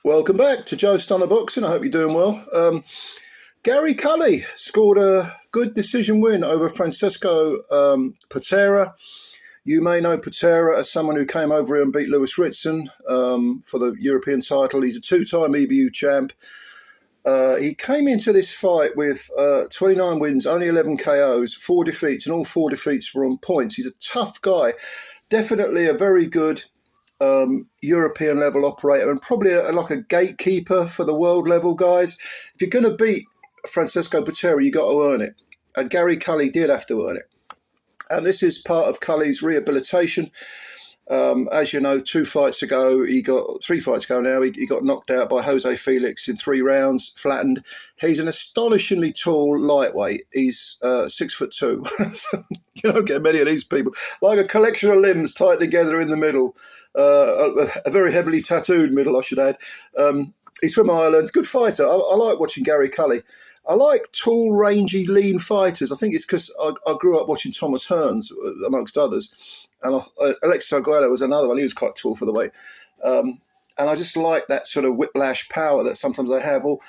Welcome back to Joe Stunner Boxing. I hope you're doing well. Gary Cully scored a good decision win over Francesco Patera. You may know Patera as someone who came over here and beat Lewis Ritson for the European title. He's a two-time EBU champ. He came into this fight with 29 wins, only 11 KOs, 4 defeats, and all 4 defeats were on points. He's a tough guy. Definitely a very good European level operator and probably like a gatekeeper for the world level guys. If you're going to beat Francesco Patera, you got to earn it. And Gary Cully did have to earn it. And this is part of Cully's rehabilitation. As you know, 3 fights ago now, he got knocked out by Jose Felix in 3 rounds, flattened. He's an astonishingly tall lightweight. He's 6'2". So you don't get many of these people. Like a collection of limbs tied together in the middle. A very heavily tattooed middle, I should add. He's from Ireland. Good fighter. I like watching Gary Cully. I like tall, rangy, lean fighters. I think it's because I grew up watching Thomas Hearns, amongst others. And Alexis Arguello was another one. He was quite tall for the weight. And I just like that sort of whiplash power that sometimes they have. Well,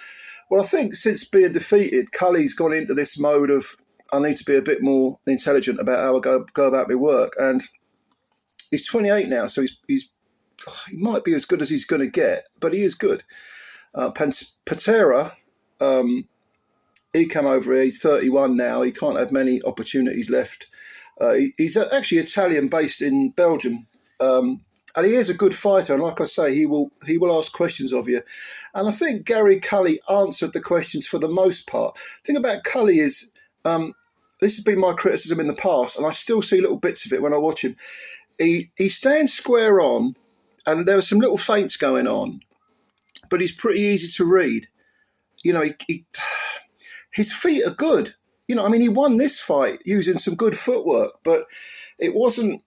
I think since being defeated, Cully's gone into this mode of, I need to be a bit more intelligent about how I go about my work. And he's 28 now, so he might be as good as he's going to get, but he is good. Patera, he came over here, he's 31 now. He can't have many opportunities left. He's actually Italian, based in Belgium, and he is a good fighter. And like I say, he will ask questions of you. And I think Gary Cully answered the questions for the most part. The thing about Cully is, this has been my criticism in the past, and I still see little bits of it when I watch him. He stands square on, and there are some little feints going on, but he's pretty easy to read. You know, his feet are good. You know, I mean, he won this fight using some good footwork, but it wasn't.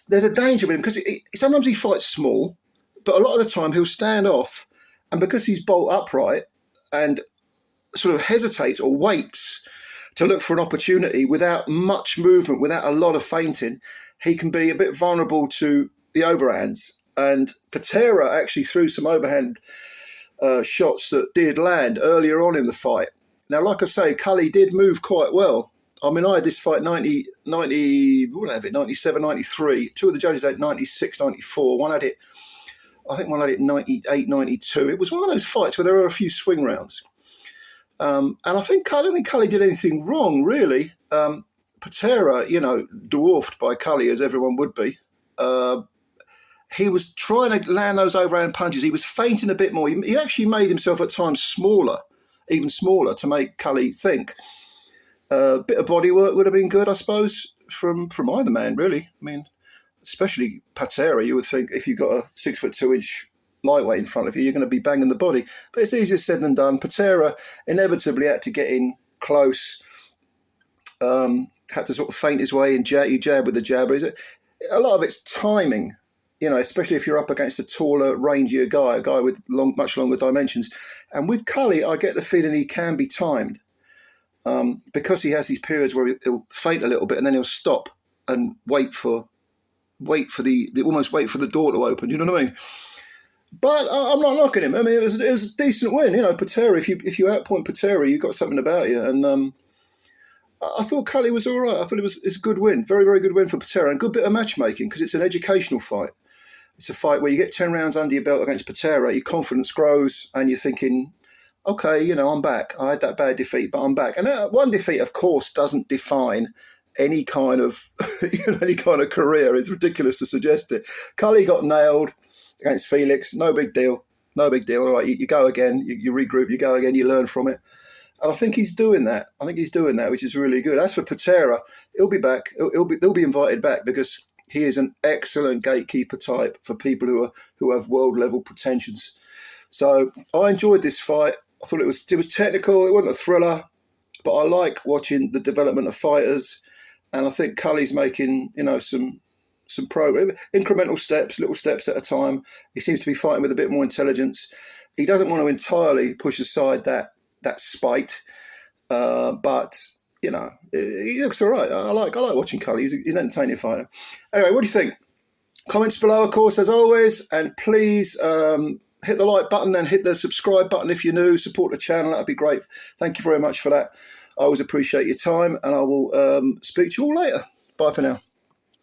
There's a danger with him because sometimes he fights small, but a lot of the time he'll stand off, and because he's bolt upright and sort of hesitates or waits to look for an opportunity without much movement, without a lot of feinting, he can be a bit vulnerable to the overhands. And Patera actually threw some overhand shots that did land earlier on in the fight. Now, like I say, Cully did move quite well. I mean, I had this fight 97, 93. 2 of the judges had 96, 94. One had it 98, 92. It was one of those fights where there were a few swing rounds. And I don't think Cully did anything wrong, really. Patera, dwarfed by Cully, as everyone would be. He was trying to land those overhand punches. He was feinting a bit more. He actually made himself at times smaller, even smaller, to make Cully think. A bit of body work would have been good, I suppose, from either man, really. I mean, especially Patera, you would think if you've got a 6'2" lightweight in front of you, you're going to be banging the body. But it's easier said than done. Patera inevitably had to get in close, had to sort of feint his way and jab with the jabber. A lot of it's timing. Especially if you're up against a taller, rangier guy, a guy with much longer dimensions. And with Cully, I get the feeling he can be timed because he has these periods where he'll feint a little bit and then he'll stop and wait for the door to open. You know what I mean? But I'm not knocking him. I mean, it was a decent win. Patera, if you outpoint Patera, you've got something about you. And I thought Cully was all right. I thought it's a good win, very, very good win for Patera, and a good bit of matchmaking because it's an educational fight. It's a fight where you get 10 rounds under your belt against Patera, your confidence grows, and you're thinking, okay, I'm back. I had that bad defeat, but I'm back. And one defeat, of course, doesn't define any kind of career. It's ridiculous to suggest it. Cully got nailed against Felix. No big deal. No big deal. All right, you go again. You regroup. You go again. You learn from it. And I think he's doing that. Which is really good. As for Patera, he'll be back. He'll be invited back because he is an excellent gatekeeper type for people who have world level pretensions. So I enjoyed this fight. I thought it was technical. It wasn't a thriller, but I like watching the development of fighters. And I think Cully's making some incremental steps, little steps at a time. He seems to be fighting with a bit more intelligence. He doesn't want to entirely push aside that spite, but he looks all right. I like watching Cully. He's an entertaining fighter. Anyway, what do you think? Comments below, of course, as always, and please hit the like button and hit the subscribe button if you're new. Support the channel. That'd be great. Thank you very much for that. I always appreciate your time, and I will speak to you all later. Bye for now.